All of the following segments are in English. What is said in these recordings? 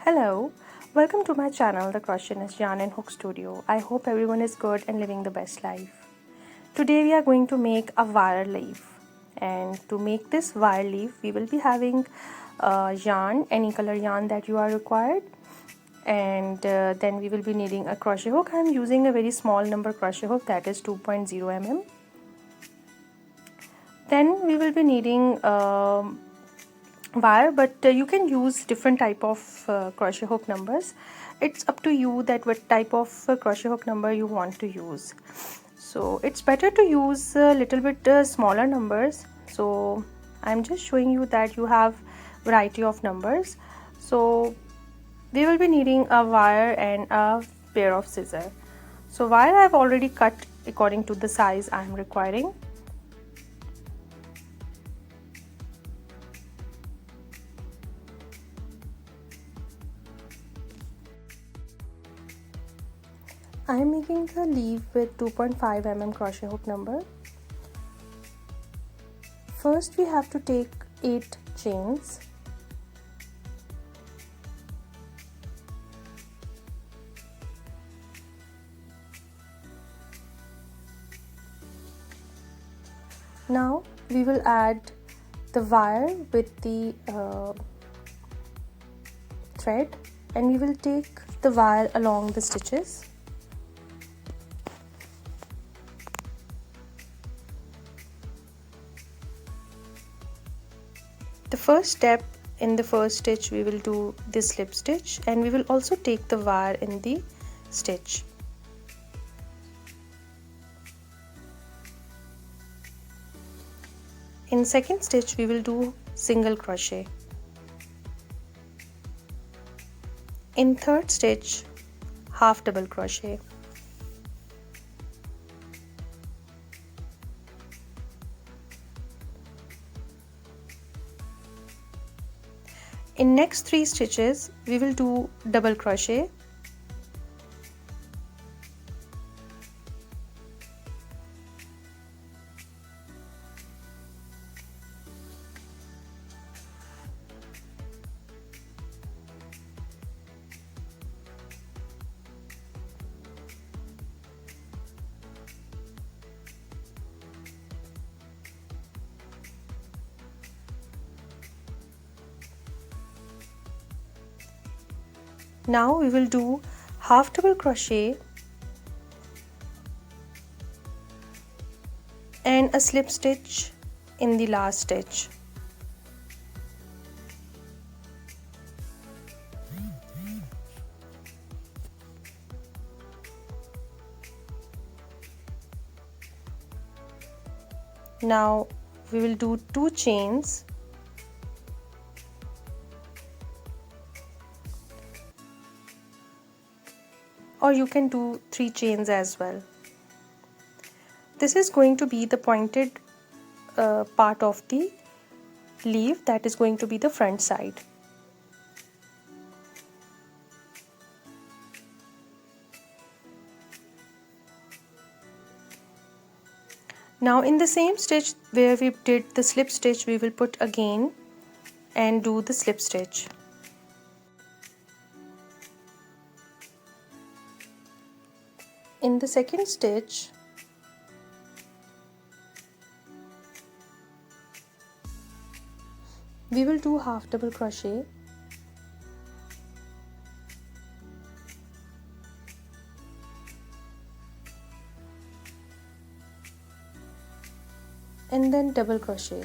Hello, welcome to my channel, The Crochetist Yarn and Hook Studio. I hope everyone is good and living the best life. Today we are going to make a wire leaf, and to make this wire leaf we will be having yarn, any color yarn that you are required, and then we will be needing a crochet hook. I am using a very small number crochet hook, that is 2.0 mm. Then we will be needing wire, but you can use different type of crochet hook numbers. It's up to you that what type of crochet hook number you want to use. So it's better to use a little bit smaller numbers. So I'm just showing you that you have variety of numbers. So we will be needing a wire and a pair of scissors. So wire I've already cut according to the size I'm requiring. I am making a leaf with 2.5 mm crochet hook number. First we have to take 8 chains. Now we will add the wire with the thread, and we will take the wire along the stitches. The first step, in the first stitch we will do the slip stitch, and we will also take the wire in the stitch. In second stitch we will do single crochet. In third stitch, half double crochet. In next 3 stitches we will do double crochet. Now we will do half double crochet and a slip stitch in the last stitch. Now we will do 2 chains. Or you can do 3 chains as well. This is going to be the pointed part of the leaf, that is going to be the front side. Now in the same stitch where we did the slip stitch, we will put again and do the slip stitch. In the second stitch, we will do half double crochet, and then double crochet.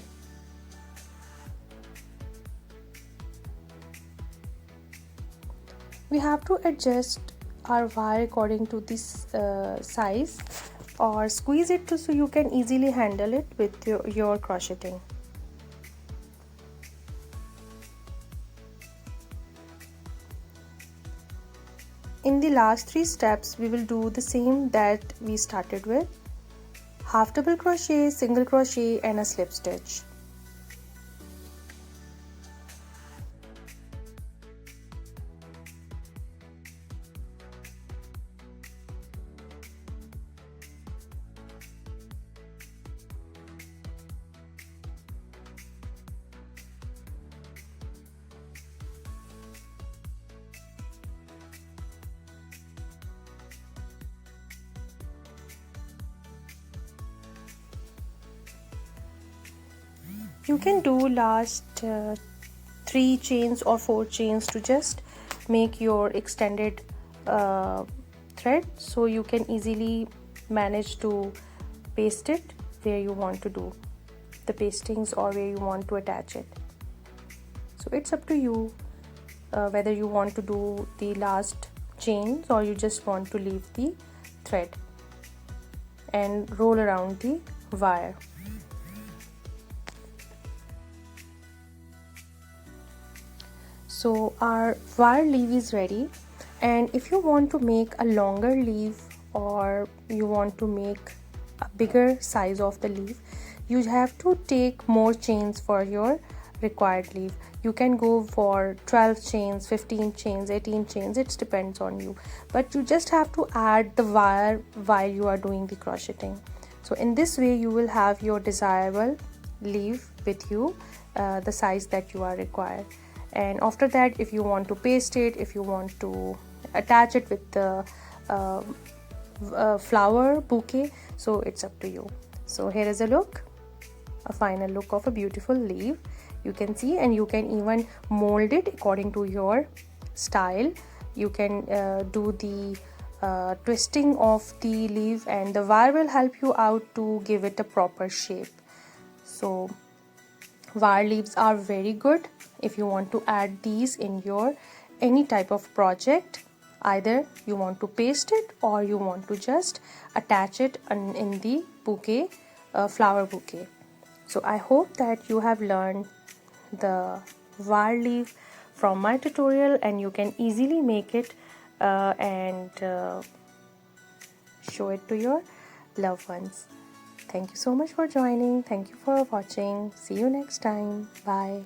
We have to adjust our wire according to this size, or squeeze it so you can easily handle it with your crocheting. In the last 3 steps we will do the same that we started with: half double crochet, single crochet and a slip stitch. You can do last 3 chains or 4 chains to just make your extended thread, so you can easily manage to paste it where you want to do the pastings or where you want to attach it. So it's up to you whether you want to do the last chains or you just want to leave the thread and roll around the wire. So our wire leaf is ready, and if you want to make a longer leaf or you want to make a bigger size of the leaf, you have to take more chains for your required leaf. You can go for 12 chains, 15 chains, 18 chains, it depends on you, but you just have to add the wire while you are doing the crocheting. So in this way you will have your desirable leaf with you, the size that you are required. And after that, if you want to paste it, if you want to attach it with the flower bouquet, so it's up to you. So here is a look, a final look of a beautiful leaf, you can see, and you can even mold it according to your style. You can do the twisting of the leaf, and the wire will help you out to give it a proper shape. So wire leaves are very good if you want to add these in your any type of project. Either you want to paste it or you want to just attach it in the bouquet, flower bouquet. So I hope that you have learned the wire leaf from my tutorial and you can easily make it and show it to your loved ones. Thank you so much for joining. Thank you for watching. See you next time. Bye.